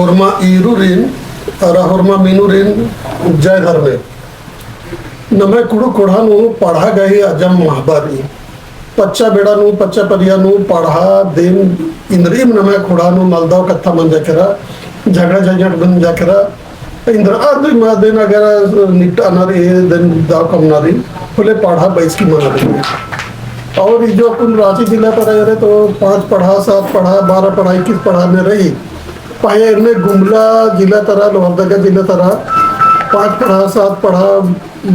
horma irurin ara horma minurin jai dharme नमे कुड़ू कोढ़ानु पढ़ा गई अजम महाबारी पच्चा बेड़ानु पच्चा परियानु पढ़ा दिन इंद्रीम नमे खुड़ानु मलदाव कत्था मन जाकेरा झगड़ा झंझट बन जाकेरा इंद्र आदि दिन अगर निपटा नारी दिन दाव कम नारी बोले पढ़ा 22 की मना देंगे और जो अपन रांची जिला पर रहे तो 5 पढ़ा 7 पढ़ा 12 पढ़ा 21 पढ़ा में रही पाए इनमें गुमला जिला तरह लोहरदगा जिला तरह 5 पढ़ा 7 पढ़ा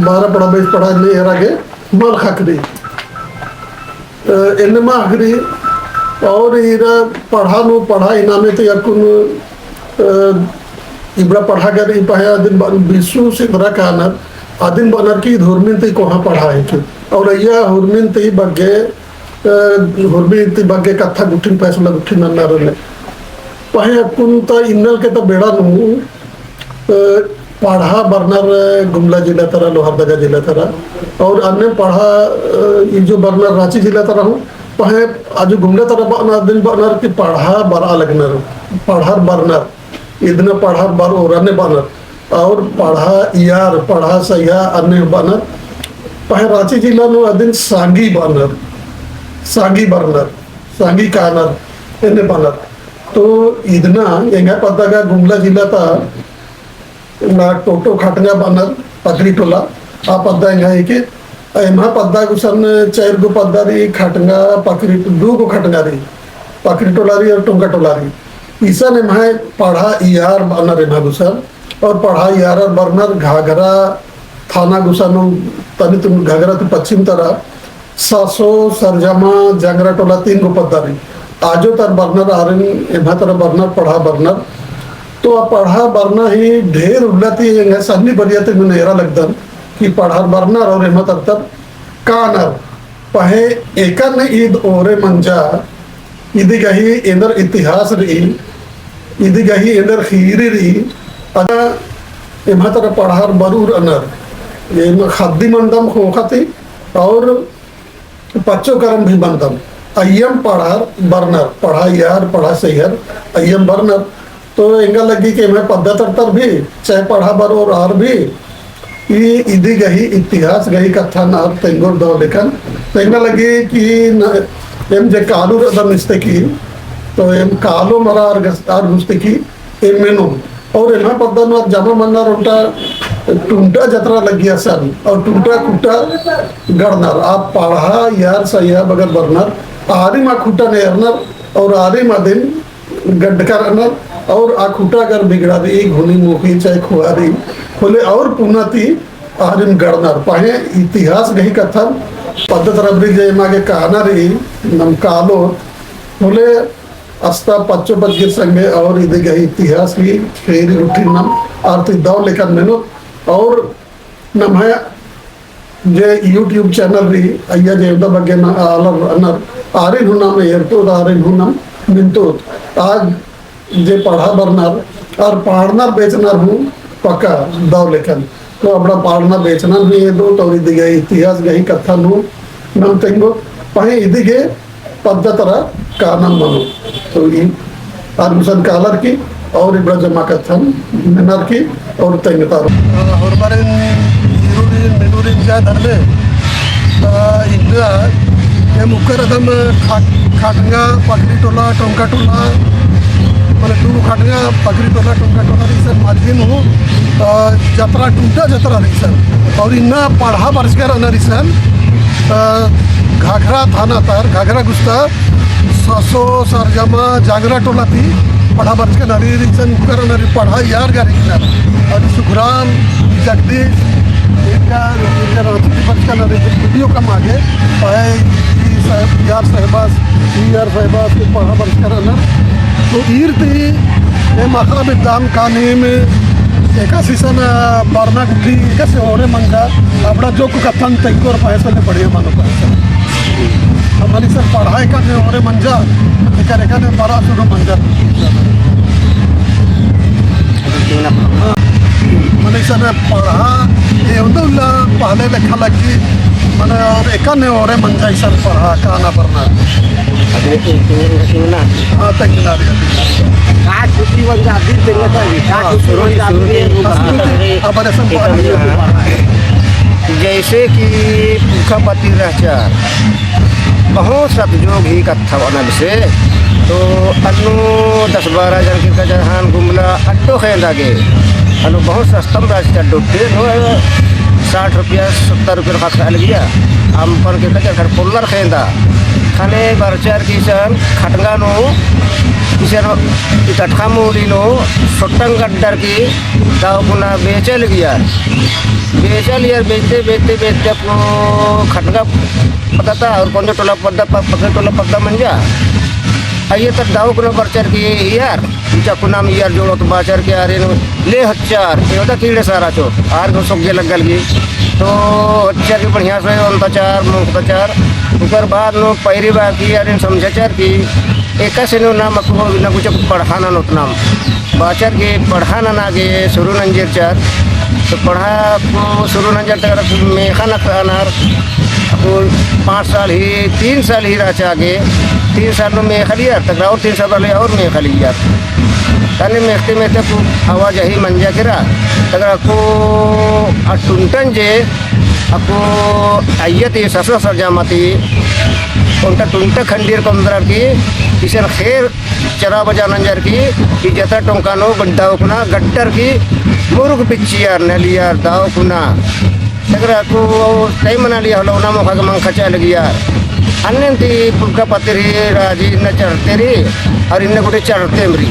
12 पढ़ा 22 पढ़ा इनमें यार आगे मल खकरी इनमें आखरी और इरा पढ़ा नो पढ़ा इनामे तो याकुन इबड़ा पढ़ा कर ही पाया दिन विश्व से बड़ा कानर आदिन बनर की धर्मिन ते कोहा पढ़ा है कि और यह हुरमिन ते बगे हुरमिन ते बगे कथा गुठिन पैसा गुठिन नन्नार ने पाया कुंता इन्नल के तो बेड़ा नु पढ़ा बर्नर गुमला जिला तरह लोहरदगा जिला तरह और अन्य पढ़ा ये जो बर्नर रांची जिला तरह हूँ पहे आज गुमला तरह बर्नर दिन बर्नर की पढ़ा बरा लगनर पढ़ा बर्नर इतना पढ़ा बर और अन्य बर्नर और पढ़ा यार पढ़ा सया अन्य बर्नर पहे रांची जिला नो अदिन सांगी बर्नर सांगी कानर इन्हें बर्नर तो इतना यंगा पता का गुमला जिला था ना टोटो खटंगा बनर पकड़ी टोला आ पद्दा है कि एमा पद्दा गुसन 4 गो पद्दा री खटंगा पकड़ी 2 गो खटंगा री पकड़ी टोला री और टोंगा टोला री ईसा ने मैं पढ़ा यार बनर एमा गुसन और पढ़ा यार और बर्नर घाघरा थाना गुसन तनी तुम घाघरा तो पश्चिम तरह सासो सरजमा जंगरा टोला 3 गो पद्दा री आजो तर बर्नर आरन एमा तरह बर्नर पढ़ा बर्नर तो पढ़ा बरना ही ढेर उल्लती है सन्नी बरियाते में नेरा लगता कि पढ़ा बरना और एमा तब कानर पहे एकन ईद ओरे मंजा इदी गही इंदर इतिहास री इदी गही इंदर खीरी री अना एमा तर पढ़ा बरूर अनर ये खद्दी मंदम खोखती और पच्चो करम भी मंदम अय्यम पढ़ा बरनर पढ़ा यार पढ़ा सैयर अय्यम बरनर तो इंगा लगी कि मैं पद्धतर भी चाहे पढ़ा बर और आर भी ये इदी गही इतिहास गही कथा नार तेंगुर दो लेखन तो इंगा लगी कि एम जे कालू रदम निस्ते की तो एम कालो मरा आर घुसते की एम मेनू और एमा पद्दा नो जमा मन्ना रोटा टूंटा जतरा लगिया सन और टूंटा खुटा गड़नर आप पढ़ा यार सया बगर बरनर आरी मा खुटा नेरनर और आरी मा दिन गड्ढकर अनर और आखुटा अगर बिगड़ा दी घुनी मुखी चाहे खुआ दी खोले और पुनती आरिम गड़नर पाहे इतिहास गही कथा पद्धत रबरी जय मागे कहना रही नम कालो खोले अस्ता पच्चो बजगिर संगे और इधे गही इतिहास की फेरी उठी नम आरती दाव लेकर मेनो और नम है जे यूट्यूब चैनल रही अय्या जेवदा बगे ना आलर अनर आरिन हुना में एरतो आरिन हुनम मिंतो आज जे पढ़ा बरनर और पढ़ना बेचना हूँ पक्का दाव लेखन तो अपना पढ़ना बेचना भी ये दो तो इधर गए इतिहास गई कथा नू नम तेंगो पहे इधर गए पद्धतरा कानम मनो तो ये आदमिशन कालर की और इबड़ा जमा कथन मिनर की और तेंगतार और बारे मेनूरी जा धरले इंद्रा ये मुकर दम खाटंगा पकड़ी टोला टोंका टोला मैंने 2 खटगा पकड़ी टोला टोंका टोला रिसन मार्जिन हो जतरा टूटा जतरा रिसन और इन्ना पढ़ा बरसकर अना रिसन घाघरा थाना तर घाघरा गुस्ता ससो सरजमा जागरा टोला थी पढ़ा बरसकर नरी रिसन कर नरी पढ़ा यार गारी किनार और सुखराम जगदीश इनका बरसकर नरी वीडियो कम आगे यार साहबास के पढ़ा बरसकर अना तो ईरती ये मखला विद्याम कानी में एका सीसन बरना गुठी कैसे होरे मंगा अपना जो कथन तक और पैसा ने बढ़िया मानो पैसा हमारी सर पढ़ाई का ने होरे मंजा एका रेखा ने बड़ा सुनो मंजा मैंने सर पढ़ा ये उन्होंने पहले लिखा लगी मैंने और एका ने होरे मंजा सर पढ़ा काना बरना Suna. ತೆಂಗಿನ ನಾರು Kah cuti wan jadi dengan tadi. Kah cuti wan jadi. apa ada जैसे कि पुखा पति रहचा बहुत सा जोग ही कथा बनल से तो अनु 10-12 जन के कजहान घुमला अड्डो खेल गे अनु बहुत सस्ता में रास्ता डोटे नो 60 रुपया 70 रुपया का खा गया हम पर के कजर घर पोलर खेंदा खाने बरचार किसान खटंगा नो किसान इकट्ठा मूली नो सोटंग गड्डर की दाव पुना बेचल गया बेचल यार बेचते बेचते बेचते आपको खटका पता था और कौन टोला पद्दा मंजा आइए तक दाव को बरचार की यार चाकू नाम यार जोड़ो तो बाचार के आ रहे ले हच्चार ये होता कीड़े सारा चो आर को सोगे लग गल गई तो हच्चार की बढ़िया से अंताचार मुख्ताचार उसके बाद नो पैरी बाकी यार समझाचार की एक से नो नाम आपको ना कुछ पढ़ाना नो नाम बाचार के पढ़ाना ना गे शुरू नंजर चार तो पढ़ा को शुरू नंजर तक मेखा न अनार आपको 5 साल ही 3 साल ही रहा आगे 3 साल में मेखा लिया तक और 3 साल वाले और मेखा लिया तने मेखते में तक आवाज यही मंजा गिरा तक आपको अटुंटन जे आपको आयत ये ससुर सरजामती उनका टुंटा खंडीर कंदर की किसान खेर चरा बजा नंजर की कि जता टोंकानो गड्ढाओ कुना गड्डर की मुर्ग पिचियार नलियार दाव कुना तगरा को कई मना लिया हलो ना मोखा के मंखचा लगी यार अन्य ती पुलका पतरी राजी न चढ़ते रे और इन्ने गुटे चढ़ते मरी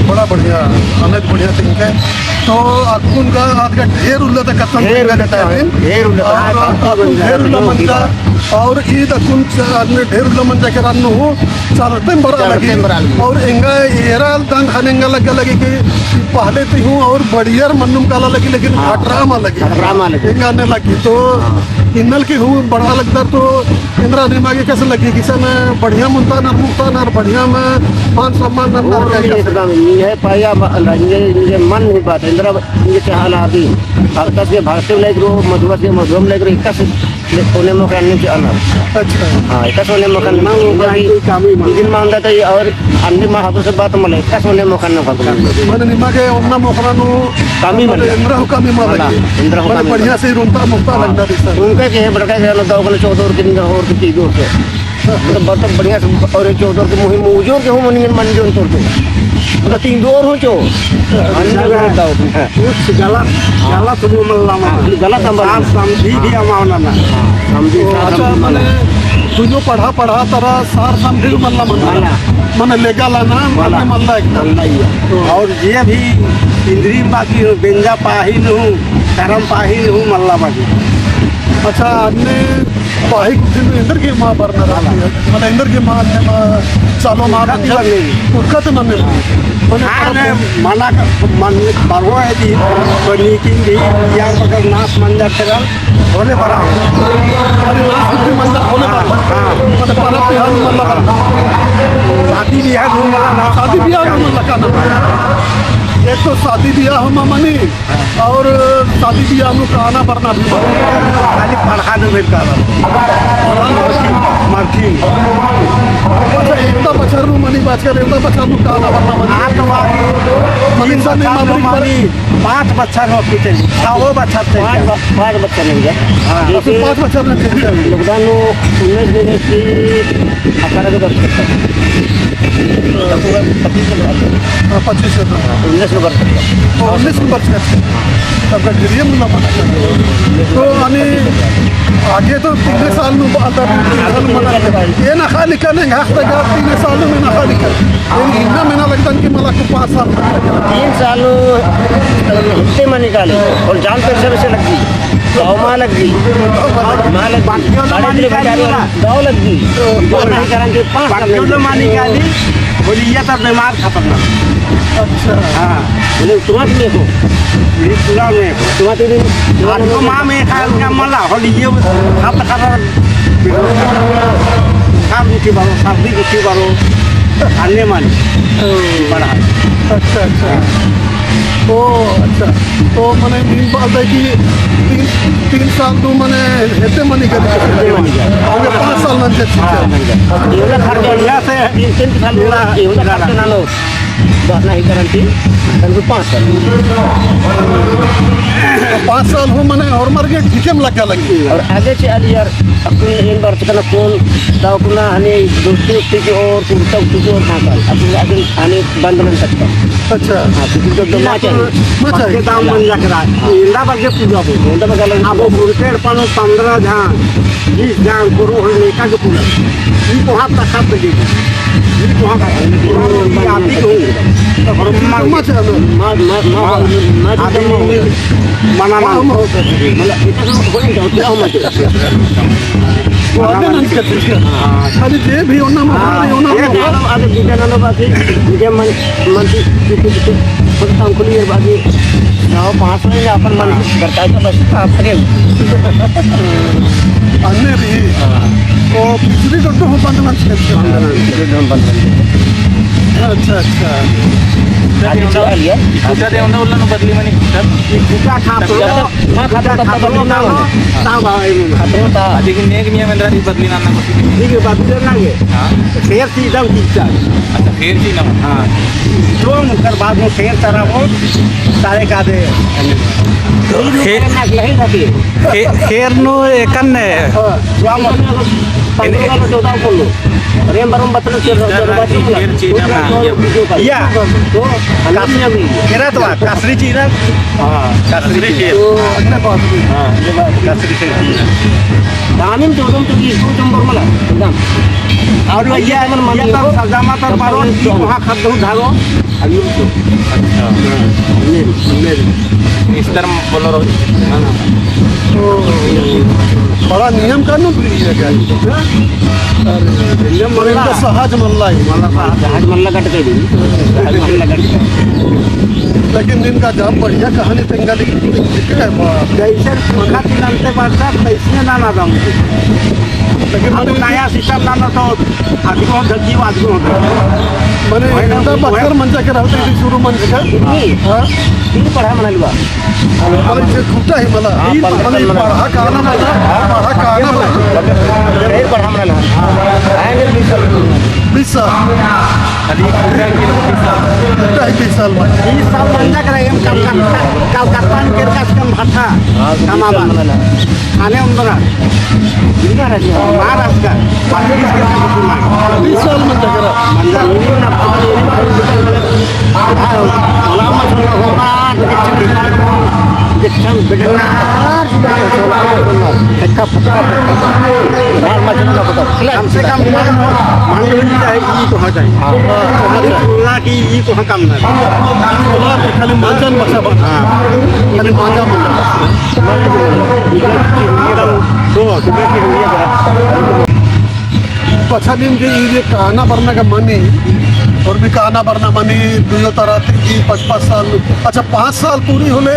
बड़ा बढ़िया अनेक बढ़िया तरीका है तो अकुन का आज का ढेर उल्लत कथन ढेर उल्लत और ईद अकुन आदमी ढेर उल्लत मंजा के रान हो चलते बड़ा लगी और इंगा एरा दान खानेंगा लगे कि पहले तो हूँ और बढ़िया मन्नुम काला लगी लेकिन ड्रामा लगी इंगा ने लगी तो इनल की हूँ बड़ा लगता तो इंद्रा दिमागी कैसे लगी किसी में बढ़िया मुंता ना बढ़िया में मान सम्मान है पाया ये मन नहीं बात इंद्रा ये चाहल आदि भक्त से भक्त लेकर मधुआ से मधुम लेकर इक्का से सोने मकान में जाना अच्छा हाँ इक्का सोने मकान में दिन मांगता था और अन्य महापुरुष से बात मले इक्का सोने मकान में भगवान मैंने निमा के उन्ना मोखरानु कामी मले इंद्रा कामी माला इंद्रा मैंने बढ़िया से रूमता मुक्ता लगता दिसा उनका के बड़का के दाव को 14 दिन और की तीजोर से मतलब बहुत बढ़िया और 14 के मुहिम मुजोर के हो मनी मन जोन तोड़ तो मतलब 3 दौर हो जो अन्य दाव उस गला तुम मल्लामा गला समझी भी अमावना ना समझी अच्छा मैंने तुझो पढ़ा तरह सार समझी मल्ला मन लेगा लाना मल्ला एकदम और ये भी इंद्री बाकी बेंजा पाही हूँ करम पाही हूँ मल्ला बाकी अच्छा आपने पाही इंद्र की माँ बरना रही है मतलब इंद्र की माँ ने चालो माँ उसका तो मन मना बरहो है जी नीतिन भी या पकड़ नाश मंजर करल होने बड़ा मंदिर होने मतलब पाला पिहान मतलब शादी ब्याह शादी ब्याह एक तो शादी ब्याह हम मनी और शादी ब्याह में खाना बरना भी खाली पढ़ा दो फिर का मार्किन अच्छा एकता बचर नु मनी बात कर एकता बचर नु खाना बरना मनी सा नहीं मामली 5 बच्चा हो पीछे 6 बच्चा थे 5 बच्चा नहीं है हां जैसे 5 बच्चा नहीं लॉकडाउन नो 19 दिन की 18 के 10 25 19 वर्ष तब का गिरिया मुला तो यानी आगे तो 3 साल में ये ना खाली करने हक तक 3 साल में ना खाली कर इतना महीना लगता कि मला को 5 साल 3 साल हफ्ते में निकाले और जान पैसे से लग गई गाँव लग गई गाँव लग गई नहीं करेंगे 5 माँ निकाली बोलिए तब बीमार खतरनाक अच्छा हाँ बोले तुम्हारे में हो तुम्हारे माँ में खाया मला होली ये हाथ खतर साफ गुठी बारो साफी गुठी बारो अन्य मानी बड़ा अच्छा ओ अच्छा तो मैंने नीम बात है कि 3 साल तो मैंने हेते मनी कर आगे 5 साल नंतर एवढा खर्च या से इंसेंट खाली एवढा खर्च नालो बस नाही garanti dan 5 साल 5 साल हो मैंने और मार्केट ठीक में लगा लगी और आगे से आली यार आपण एक बार kana कोण दाव पुन्हा आणि दोस्ती की और पुढचा तुझी और नाकाल आपण अजून आणि बंधन शकता अच्छा हां तुझी तो माचा मचा के दाम मन जकरा इंदा बगे पूजा हो एवढा बघायला अब बुरकेड पण 15 झान 20 झान करू हो लेका के पूजा ई कोहा तक दे ई कोहा का आती को और मचा मा मा मा मना ना मला इथं होईल का तुला म्हणते वो आगे नहीं करते खाली जे भी होना होना ada di dalam bagi dia manti itu tentang kuliah bagi nah pasal ini akan man berkaitan bas apa अन्य भी तो पिछली तो हो बंधन अच्छा अच्छा पूजा दे उन्हें उल्लन बदली मनी पूजा खा तो मा खाता तब बदली ना ता भाई खाता अधिक नेक नियम अंदर ही बदली ना ठीक है बात करना है हां शेर की एकदम ठीक है अच्छा फेर की ना हां जो मुकर बाद में शेर तरह वो सारे का दे खेर नो एकन्ने रेम बारम बतलो शेर या केरा तो कसरी चीज हां कसरी चीज अन्य बात भी हां कसरी चीज दामिन जोडम तो की इसको जंबर मला एकदम और ये तो सजामा तर बारो वहां खद्दू धागो अभी अच्छा इस तरह बोलो रहो तो बड़ा नियम कानून भी है क्या नियम और इनका सहज मल्ला ही जहाज मल्ला कट के दी जहाज मल्ला कट लेकिन इनका जब बढ़िया कहानी तेंगा लिखी है जैसे मखा तिलंते बादशाह पैसे ना ना दम लेकिन अब नया सिस्टम ना ना तो आदमी को धक्की आदमी होता मैंने इनका पत्थर मंचा के रहते थे शुरू मंच का हाँ ini पढ़ा म्हणाली मला जे कुठं आहे मला मला पढ़ा काना मला पढ़ा काना मला पढ़ा म्हणाला 20 साल अधिक पूरा की 20 साल में 20 साल बंदा करेंगे हम कलकत्ता के कस्टम भाषा तमाम खाने उम्र महाराष्ट्र बाकी के 20 साल में जगरा कम से कम तुलना की ये तो कम ना खाली मांजन मचा बना खाली मांजा मंडा अच्छा दिन के ये कहना भरना का मनी और भी कहना भरना मनी दुयो तरह की 5 साल अच्छा 5 साल पूरी होले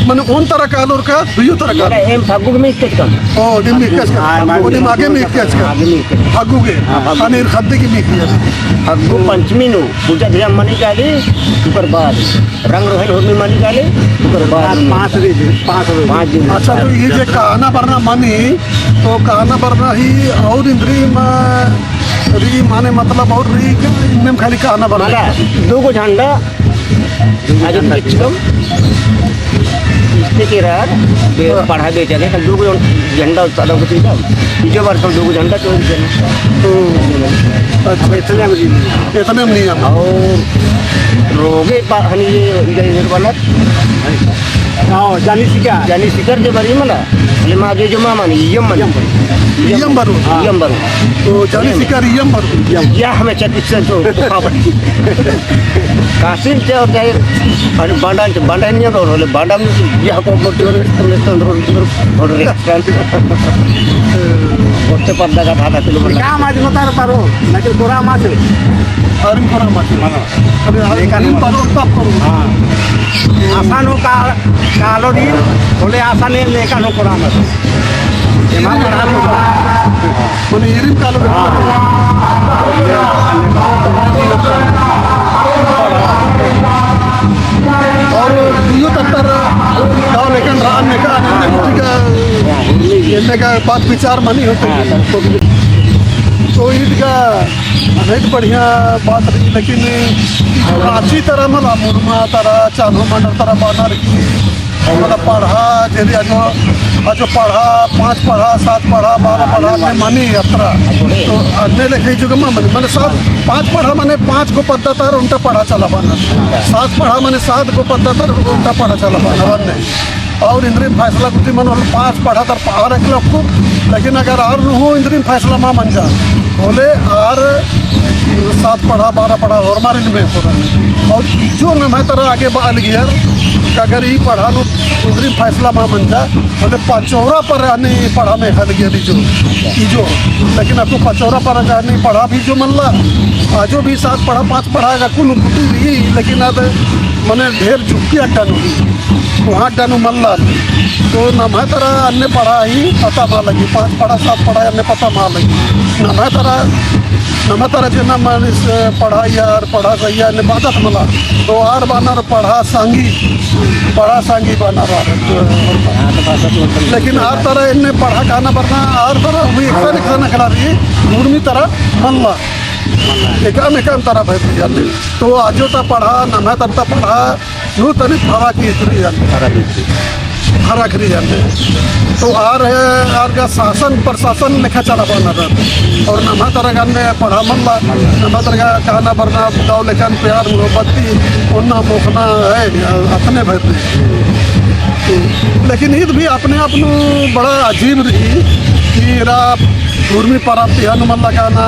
मैंने उन तरह का और का दुयो तरह का एम फागु में स्टेज का ओ दिन में कैच का वो दिन आगे में कैच का फागु के अनिर खद्दे की भी किया फागु पंचमी नु पूजा ध्यान मनी काले ऊपर बाद रंग रोहन होमी मनी काले ऊपर बाद 5 दिन अच्छा तो ये जो कहना भरना मनी तो कहना भरना ही और इंद्री में री माने मतलब और री इनमें खाली कहना भरना मला दो झंडा अजून मिचकम इसके रात पढ़ा बेचा है दो झंडा चालू को ठीक है तीसरे बार तो दो झंडा तो अच्छा इतने में नहीं है और रोगे हनी ये इधर वाला जानी सिका जानी शिखर जे बरी मला ले मागे जो मामा नी यम बारू तो जानी शिकार यम बारू या हमें चिकित्सा तो खाबर कासिन ते होते आणि बांडा नहीं तो होले बांडा में या को मोटी और ओते पद्दा का भागा किलो क्या माज मतार पारो नाके तोरा माज और करा मत अरे आगे बारू तब करो आसान हो कालो दिन बोले आसान है लेका नो करा मत ये मां पढ़ा तो मैंने इरिम कालो और और दियो तत्तर गाँव लेकिन अन्य का अन्य का बात विचार मानी होते तो ईदगा अनेक बढ़िया बात रही लेकिन अच्छी तरह मला मुरमा तरह चालू मंडल तरह बानर की मतलब पढ़ा जैसे जो पढ़ा 5 पढ़ा 7 पढ़ा 12 पढ़ा मैं मानी यात्रा तो अन्य लिखे जो मैंने 5 पढ़ा मैंने 5 को पद्धत है उनका पढ़ा चला पाना 7 पढ़ा मैंने 7 को पद्धत है उनका पढ़ा चला पाना वरने और इंद्रिम फैसला कुछ मन 5 पढ़ा तर पढ़ा रख लो को लेकिन अगर और न हो इंद्रिम फैसला माँ मन जा बोले और 7 पढ़ा 12 पढ़ा और मारे में और जो न मैं तरह आगे बाल गया अगर ये पढ़ा लो इंद्रिम फैसला माँ मन जा बोले पचौरा पर आने पढ़ा में हल गया जो लेकिन आपको पचौरा पर नहीं पढ़ा भी जो मन ला आजो भी 7 पढ़ा 5 पढ़ा का कुल बुटी लेकिन अब मैंने ढेर झुकी डानू वहाँ डानू मल्ला तो न मैं तरह अन्य पढ़ा ही पता माँ लगी 5 पढ़ा 7 पढ़ा अन्य पता माँ लगी न मैं तरह जो न मैं पढ़ा यार पढ़ा सही अन्य बात मला तो आर बानर पढ़ा सांगी बना लेकिन आर तरह इन्हें पढ़ा खाना बरना आर तरह हुई एक खड़ा रही मुर्मी तरह मल्ला एकाम तरह भर जाते तो आजो तक पढ़ा नम्हा तब पढ़ा नू तनिक हवा की इतनी हरा खरी जाते तो आर का शासन प्रशासन लिखा चला पाना था और नम्हा तरह का ने पढ़ा मल्ला नम्हा तरह का कहना बरना गाँव लेखन प्यार मोहब्बती उन्ना मोखना है अपने भर लेकिन ईद भी अपने आप बड़ा अजीब रही कि उर्मी परब तिहान मल्ला कहना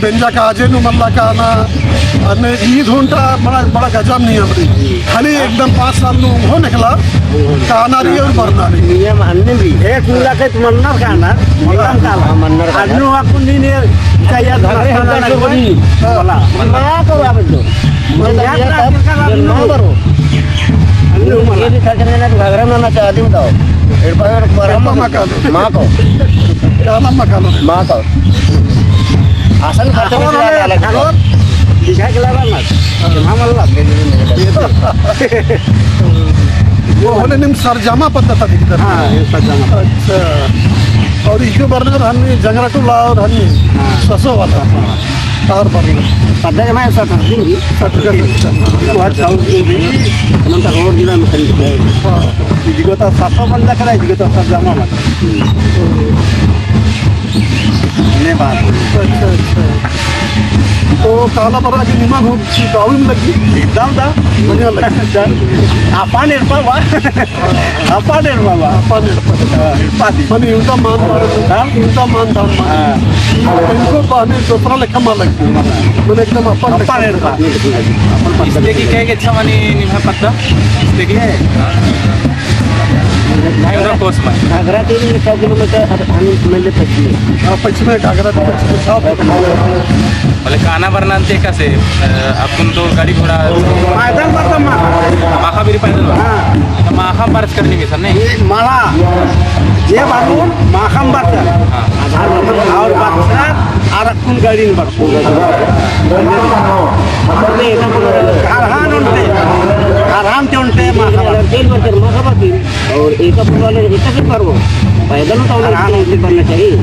बेंजा का आजे नु मल्ला कहना अन्य ईद होता बड़ा गजब नियम रही खाली एकदम 5 साल नु हो निकला कहना रही और मरना रही नियम अन्य भी एक मुला के मन्नर कहना नियम काला मन्नर अन्नु आपको नहीं ने चाहिए घरे खाना लगे बनी बोला मैं करो आप दो मैं करो अन्नु ये भी सजने ना घगरा में ना चाह दूं तो माँ को आसन दिखा के लावा वो होने निम सरजामा पद्धत दिखता अच्छा और इसके बरनर हन्नी जंगरा टूला और हन्नी ससो वाला और बरनर पद्धत में सट दूंगी बहुत साउंड भी नंतर रोड जिला में खरीद जिगो तो ससो बंदा करा जिगो तो सरजामा मत ने बात अच्छा तो काला बरा की निमा हो गाँव में लगी एकदम दा बढ़िया लगी आपा निर्पा बा आपा निर्पा बा मनी उनका मान दान इनको पाने दूसरा लेखा मान लगती मैंने एकदम आपा निर्पा इसकी क्या अच्छा मानी निभा पत्ता देखिए घाघरा 300 किलोमीटर म्हणजे पश्चिम घाघरा बोले काना भरना ते कसे आपण तो गाडी घोडा मैदान पडतं माखा बिरी पाहिजे माखा बारच करणे मी सर नाही मला जे बांधून माखाम बारतं और बारतात आरकून गाडीन बारतो कारहान उंटे कारहान ते उंटे माखा और एक वाले इतना करो पैदल तो कारहान उंटे बनना चाहिए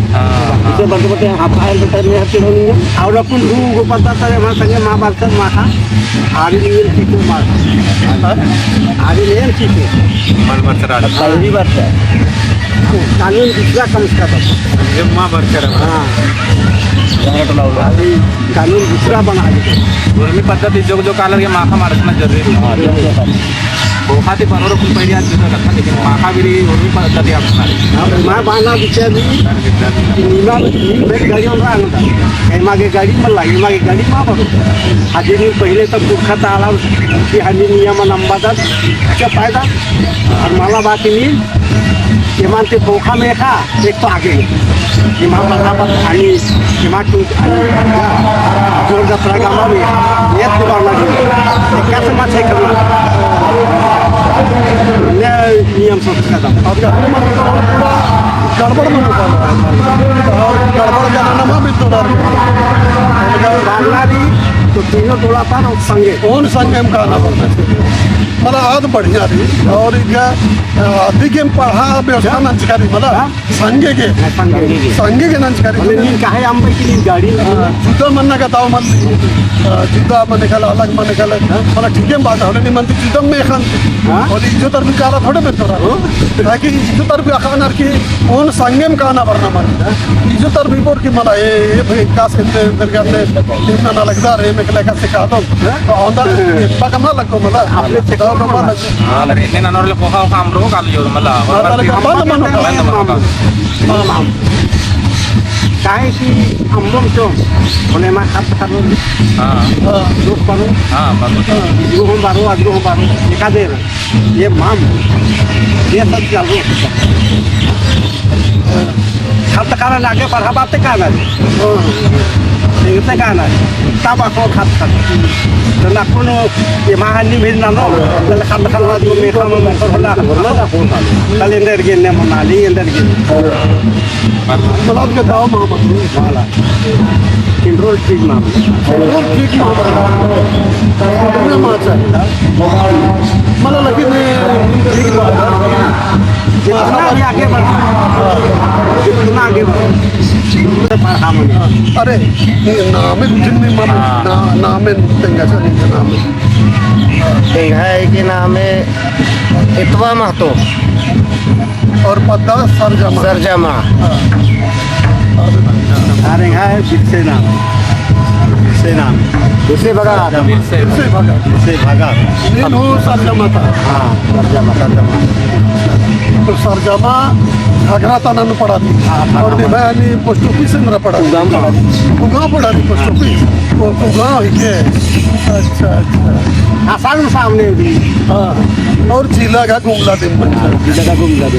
इसे बढ़ते बढ़ते आप आए तो करने हफ्ते होंगे और अपन को पता है वहाँ संगे माँ बारतात माखा आरी लील चीको मार आरी लील चीको माल बरचरा पहली बार है कानून दूसरा कम इसका ये मां बरचरा हाँ कानून दूसरा बना उर्मी पद्धती जो जो कालर के माखा मारना जरूरी खाते बनवलं खूप पहिली आज दिसत असतात लेकिन महावीरी उर्मी पद्धती असणार माँ बांधा बिचारी नीला गाड़ी में राहता काही मागे गाडी मला लागली मागे गाडी माँ बघू हाजीनी पहिले तर दुःखात आला की हाजी नियम नंबादात क्या फायदा और मला बाकी नी किमान ते पोखा में खा एक तो आगे किमान बराबर आणि किमान तू जोर दसरा गामा में ये तो बारना कैसे माछे करना नियम सब गड़बड़ में गड़बड़ जाना भी तो बांग्ला भी तो तीनों टोला पर और संगे कौन सा गेम का आना पड़ता है मला आज बढ़िया रही और इनका आधी गेम पढ़ा व्यवस्था नंचकारी मला संगे के नंचकारी म्हणजे नीन काय आंबे की नीन गाडी जुदा म्हणणं का दाव म्हणली जुदा म्हणे खाला अलग म्हणे खाला मला ठीक आहे बात हवले नाही म्हणते जुदा में खान और इज्जत तर भी काला थोड़े में तोरा ताकि इज्जत तर भी खानार की कौन संगे में काना भरना मारता इज्जत तर भी बोर की मला ये भाई कास के दरगाह में इतना ना लगता रे मैं कले का सिखा दो तो होंदा पकमा लगो मला आपले सिखा दो मला अरे నేను అన్నోళ్ళ పోహా కామ్రో కాలు జోడు మళ్ళా काय की आंबों चो होने में हाथ हाथ लोग करो इधर बारो अधर बारो एका देर ये माम ये सब चालू हाथ काना लागे पर बात काना ते काना तब ako हाथ हाथ तो नाकुन ये महानी भी ना नो तो हाथ हाथ वाला जो मेरा में कर होला होला कैलेंडर के ने मनाली कैलेंडर के मला का दाव मामा वाला कंट्रोल ठीक ना और ठीक मामा कितना माचा मला लगी ने ठीक बात जितना भी आगे बढ़ जितना आगे बढ़ अरे नाम जिनमें मामा नाम तेंगा चली नाम है कि नाम है इतवा महतो और पता सरजमा सरजमा अरे है बिरसे नाम उसे बगा से भागा से भागा नीनू सरजमा था हाँ सरजमा तो सरजमा घाघरा ताना में पड़ा थी और दिवाली पोस्ट ऑफिस में पड़ा गाँव पड़ा थी पोस्ट ऑफिस वो गाँव ही के अच्छा अच्छा हाँ सामने भी हाँ और जिला का घूमला दिन जगह घूम जाते